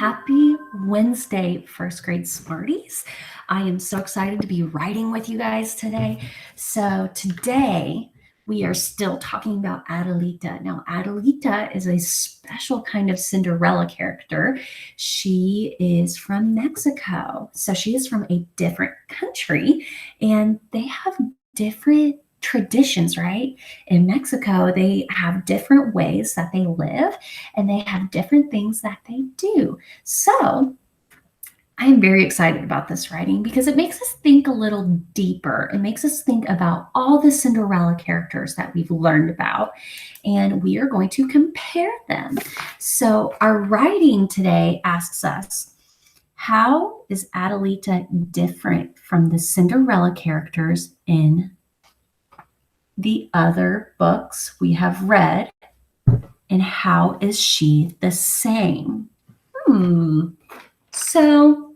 Happy Wednesday, first grade Smarties. I am so excited to be writing with you guys today. So today we are still talking about Adelita. Now, Adelita is a special kind of Cinderella character. She is from Mexico. So she is from a different country and they have different traditions, right? In Mexico, they have different ways that they live and they have different things that they do. So I am very excited about this writing because it makes us think a little deeper. It makes us think about all the Cinderella characters that we've learned about, and we are going to compare them. So our writing today asks us, how is Adelita different from the Cinderella characters in the other books we have read, and how is she the same? So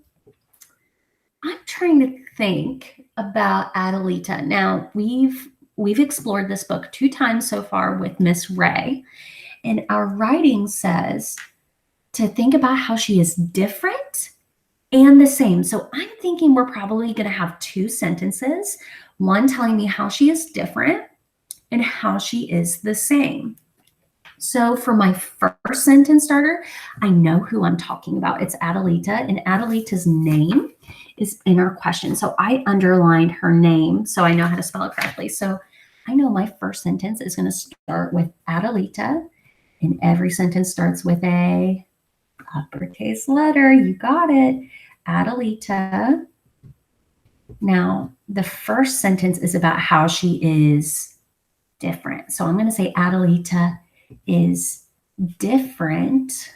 I'm trying to think about Adelita. Now we've explored this book 2 times so far with Miss Ray, and our writing says to think about how she is different and the same. So I'm thinking we're probably going to have 2 sentences, one telling me how she is different and how she is the same. So for my first sentence starter, I know who I'm talking about. It's Adelita, and Adelita's name is in our question. So I underlined her name so I know how to spell it correctly. So I know my first sentence is going to start with Adelita, and every sentence starts with a uppercase letter. You got it. Adelita. Now, the first sentence is about how she is different. So I'm going to say Adelita is different.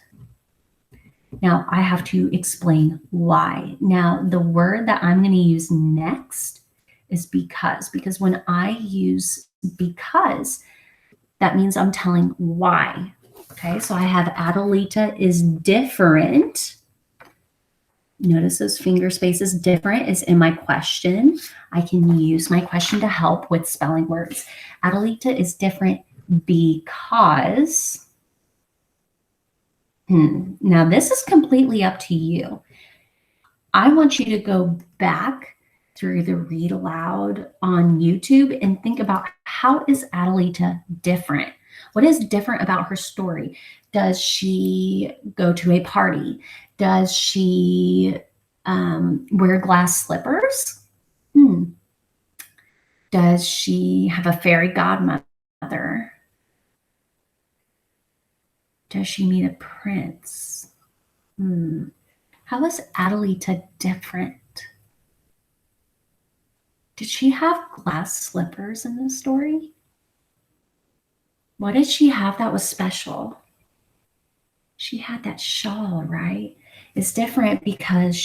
Now I have to explain why. Now the word that I'm going to use next is because when I use because, that means I'm telling why. Okay, so I have Adelita is different. Notice those finger spaces. Different is in my question. I can use my question to help with spelling words. Adelita is different because, now this is completely up to you. I want you to go back through the read aloud on YouTube and think about, how is Adelita different? What is different about her story? Does she go to a party? Does she wear glass slippers? Does she have a fairy godmother? Does she meet a prince? How is Adelita different? Did she have glass slippers in this story? What did she have that was special? She had that shawl, right? It's different because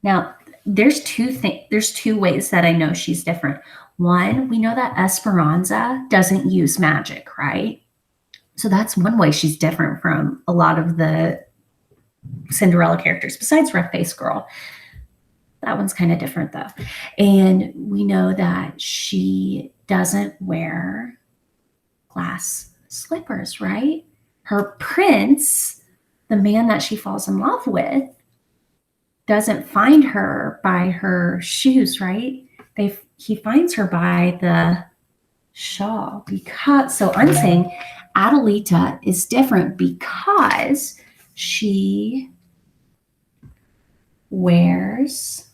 now there's 2 ways that I know she's different. One, we know that Esperanza doesn't use magic, right? So that's one way she's different from a lot of the Cinderella characters, besides Rough Face Girl. That one's kind of different though. And we know that she doesn't wear glass slippers, right? Her prince, the man that she falls in love with, doesn't find her by her shoes, right? He finds her by the shawl. So I'm saying Adelita is different because she wears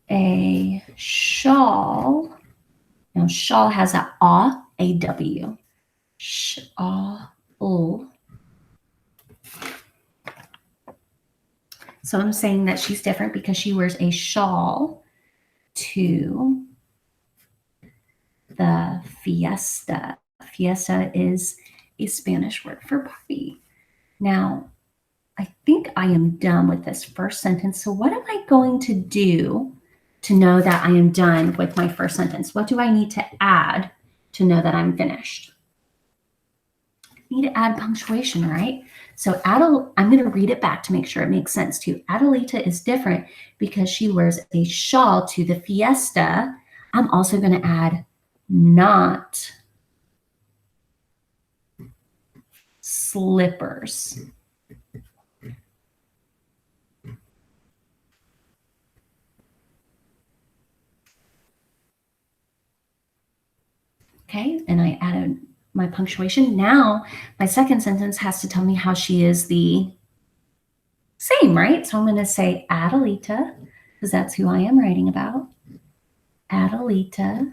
a shawl. Now, shawl has a A-W. Shawl. So I'm saying that she's different because she wears a shawl to the fiesta. Fiesta is a Spanish word for party. Now, I think I am done with this first sentence. So what am I going to do to know that I am done with my first sentence? What do I need to add to know that I'm finished? I need to add punctuation, right? So I'm going to read it back to make sure it makes sense too. Adelita is different because she wears a shawl to the fiesta. I'm also going to add not slippers. Okay, and I added my punctuation. Now my second sentence has to tell me how she is the same, right? So I'm going to say Adelita, because that's who I am writing about. Adelita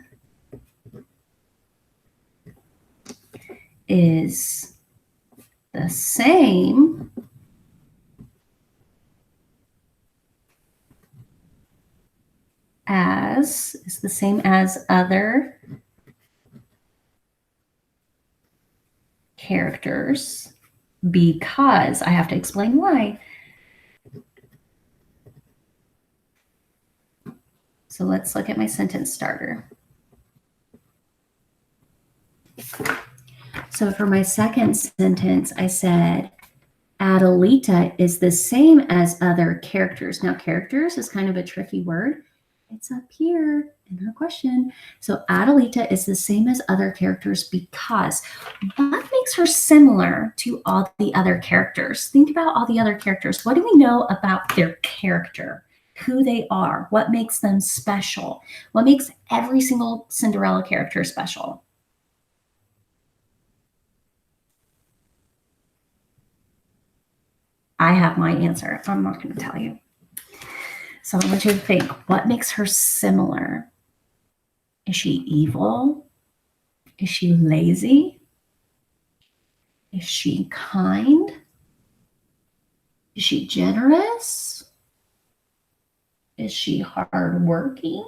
is the same as other characters, because I have to explain why. So let's look at my sentence starter. So for my second sentence, I said, Adelita is the same as other characters. Now, characters is kind of a tricky word. It's up here in her question. So Adelita is the same as other characters because what makes her similar to all the other characters? Think about all the other characters. What do we know about their character? Who they are? What makes them special? What makes every single Cinderella character special? I have my answer. I'm not going to tell you. So I want you to think, what makes her similar? Is she evil? Is she lazy? Is she kind? Is she generous? Is she hardworking?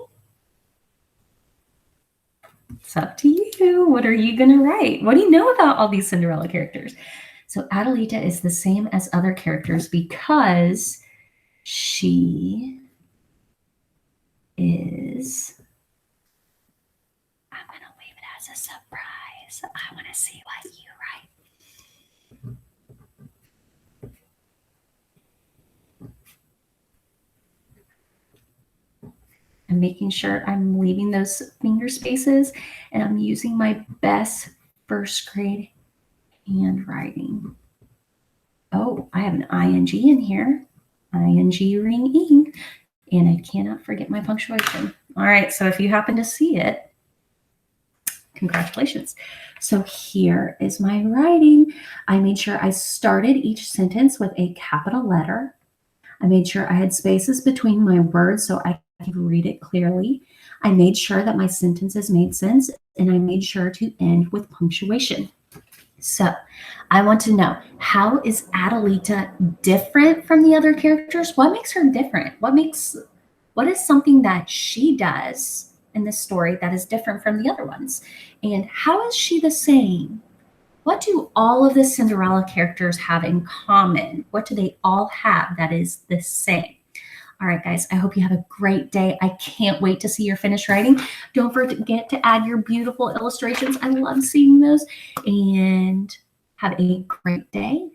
It's up to you. What are you going to write? What do you know about all these Cinderella characters? So Adelita is the same as other characters because she is, I'm going to leave it as a surprise. I want to see what you write. I'm making sure I'm leaving those finger spaces, and I'm using my best first grade handwriting. Oh, I have an ing in here, ing ring-ing, and I cannot forget my punctuation. All right, so if you happen to see it, congratulations. So here is my writing. I made sure I started each sentence with a capital letter. I made sure I had spaces between my words so I could read it clearly. I made sure that my sentences made sense, and I made sure to end with punctuation. So I want to know, how is Adelita different from the other characters? What makes her different? What is something that she does in this story that is different from the other ones? And how is she the same? What do all of the Cinderella characters have in common? What do they all have that is the same? All right, guys, I hope you have a great day. I can't wait to see your finished writing. Don't forget to add your beautiful illustrations. I love seeing those. And have a great day.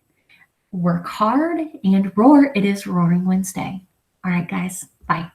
Work hard and roar. It is Roaring Wednesday. All right, guys, bye.